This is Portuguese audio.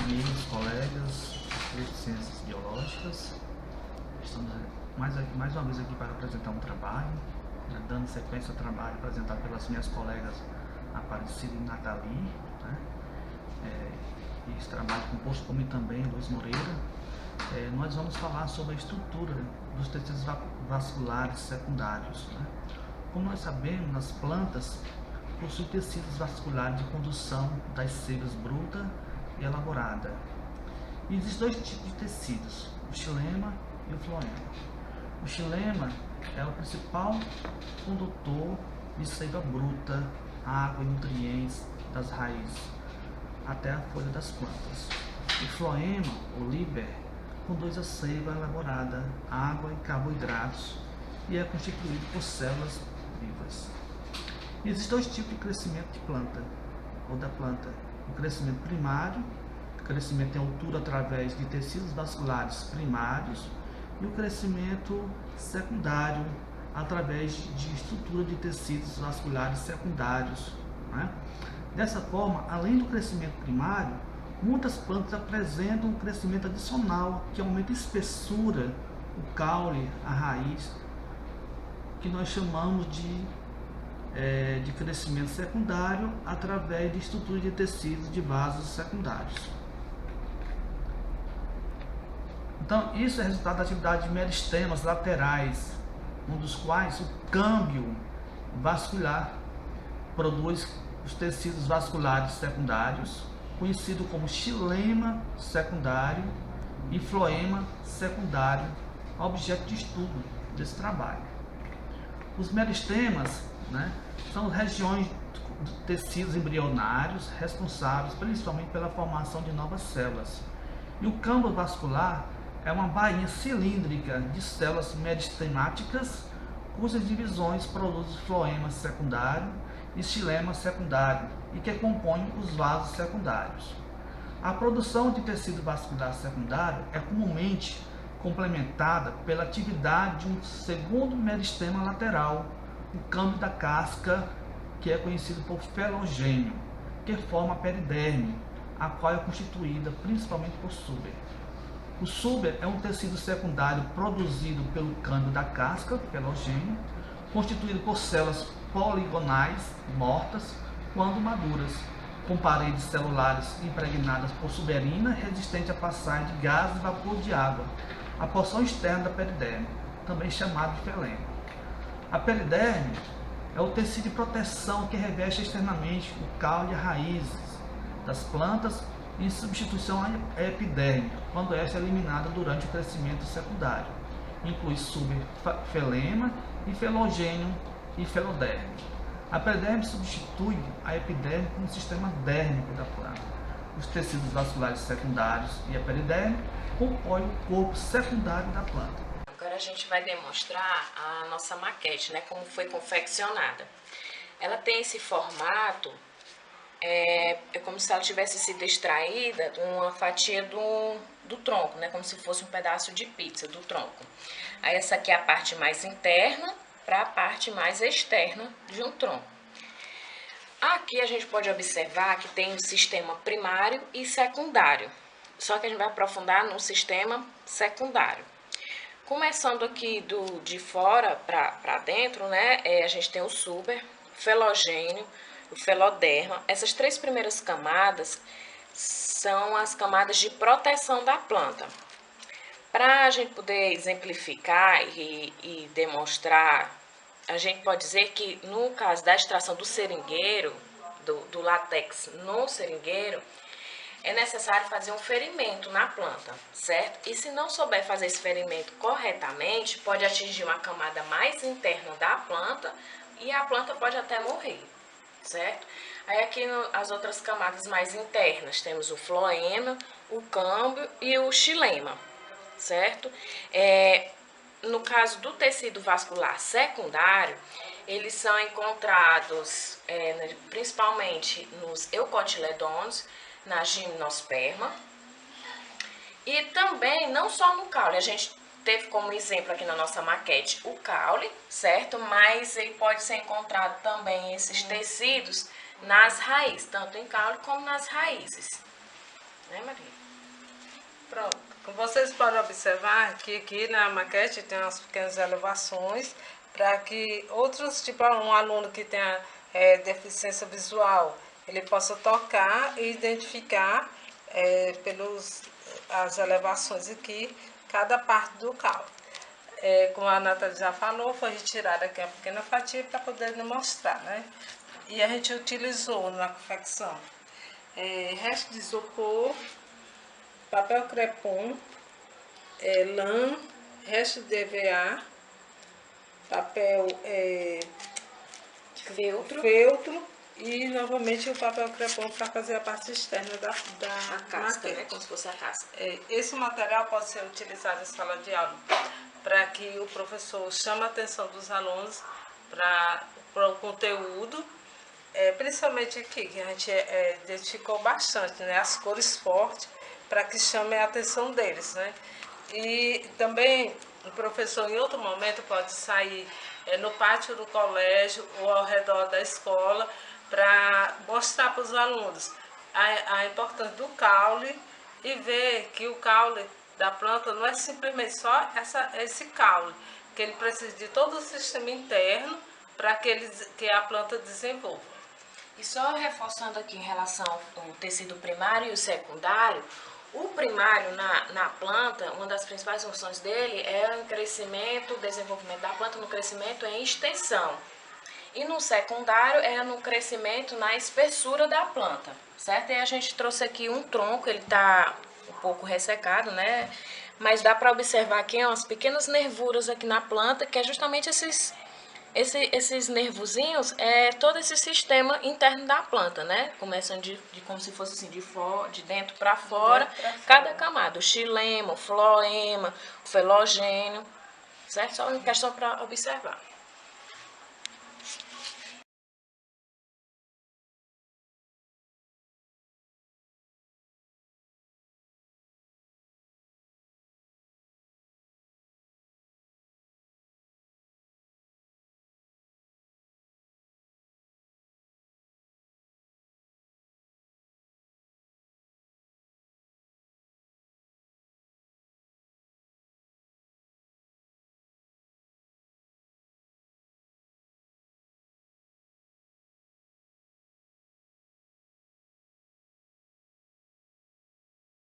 amigos, colegas de ciências biológicas. Estamos mais uma vez aqui para apresentar um trabalho, dando sequência ao trabalho apresentado pelas minhas colegas Aparecida e Nathalie, né? Esse trabalho composto por mim também, Luiz Moreira. Nós vamos falar sobre a estrutura dos tecidos vasculares secundários, né? Como nós sabemos, as plantas possuem tecidos vasculares de condução das seivas bruta e elaborada. E existem dois tipos de tecidos, o xilema e o floema. O xilema é o principal condutor de seiva bruta, água e nutrientes das raízes até a folha das plantas. O floema, ou líber, conduz a seiva elaborada, água e carboidratos e é constituído por células vivas. Existem dois tipos de crescimento de planta, ou da planta. O crescimento primário, crescimento em altura através de tecidos vasculares primários, e o crescimento secundário, através de estrutura de tecidos vasculares secundários, né? Dessa forma, além do crescimento primário, muitas plantas apresentam um crescimento adicional, que aumenta a espessura, o caule, a raiz, que nós chamamos de crescimento secundário através de estrutura de tecidos de vasos secundários. Então, isso é resultado da atividade de meristemas laterais, um dos quais o câmbio vascular produz os tecidos vasculares secundários, conhecido como xilema secundário e floema secundário, objeto de estudo desse trabalho. Os meristemas, né, são regiões de tecidos embrionários responsáveis principalmente pela formação de novas células. E o câmbio vascular é uma bainha cilíndrica de células meristemáticas, cujas divisões produzem floema secundário e xilema secundário e que compõem os vasos secundários. A produção de tecido vascular secundário é comumente complementada pela atividade de um segundo meristema lateral, o câmbio da casca, que é conhecido por felogênio, que forma a periderme, a qual é constituída principalmente por súber. O súber é um tecido secundário produzido pelo câmbio da casca, felogênio, constituído por células poligonais mortas quando maduras, com paredes celulares impregnadas por suberina resistente à passagem de gases e vapor de água, a porção externa da periderme, também chamada de felema. A periderme é o tecido de proteção que reveste externamente o caule e as raízes das plantas em substituição à epiderme, quando esta é eliminada durante o crescimento secundário. Inclui subfelema e felogênio e feloderme. A periderme substitui a epiderme como sistema dérmico da planta. Os tecidos vasculares secundários e a periderme compõem o corpo secundário da planta. Agora a gente vai demonstrar a nossa maquete, né, como foi confeccionada. Ela tem esse formato, é como se ela tivesse sido extraída de uma fatia do tronco, né, como se fosse um pedaço de pizza do tronco. Aí essa aqui é a parte mais interna para a parte mais externa de um tronco. Aqui a gente pode observar que tem o sistema primário e secundário, só que a gente vai aprofundar no sistema secundário. Começando aqui de fora para dentro, né, a gente tem o súber, o felogênio, o feloderma. Essas três primeiras camadas são as camadas de proteção da planta. Para a gente poder exemplificar e demonstrar, a gente pode dizer que no caso da extração do seringueiro, do látex no seringueiro, é necessário fazer um ferimento na planta, certo? E se não souber fazer esse ferimento corretamente, pode atingir uma camada mais interna da planta e a planta pode até morrer, certo? Aí aqui as outras camadas mais internas, temos o floema, o câmbio e o xilema, certo? No caso do tecido vascular secundário, eles são encontrados principalmente nos eucotiledôneos, na gimnosperma e também não só no caule. A gente teve como exemplo aqui na nossa maquete o caule, certo? Mas ele pode ser encontrado também esses tecidos nas raízes, tanto em caule como nas raízes. né, Maria? Pronto. Como vocês podem observar que aqui na maquete tem umas pequenas elevações para que outros, tipo um aluno que tenha deficiência visual, ele possa tocar e identificar pelos as elevações aqui, cada parte do caule. Como a Nathalie já falou, foi retirada aqui uma pequena fatia para poder mostrar, né? E a gente utilizou na confecção resto de isopor, papel crepom, lã, resto de EVA, papel feltro e novamente o papel crepom para fazer a parte externa da casca, maquete. né? Como se fosse a casca. Esse material pode ser utilizado em sala de aula para que o professor chame a atenção dos alunos para o conteúdo, principalmente aqui, que a gente identificou bastante, né? As cores fortes, para que chame a atenção deles, né? E também o professor em outro momento pode sair no pátio do colégio ou ao redor da escola para mostrar para os alunos a importância do caule e ver que o caule da planta não é simplesmente só esse caule, que ele precisa de todo o sistema interno para que a planta desenvolva. E só reforçando aqui em relação ao tecido primário e o secundário, o primário na planta, uma das principais funções dele é o crescimento, o desenvolvimento da planta no crescimento em extensão. E no secundário é no crescimento na espessura da planta, certo? E a gente trouxe aqui um tronco, ele está um pouco ressecado, né? Mas dá para observar aqui umas pequenas nervuras aqui na planta, que é justamente esses nervozinhos, todo esse sistema interno da planta, né? Começando de como se fosse assim, de dentro para fora, cada camada, o xilema, o floema, o felogênio, certo? Só uma questão para observar.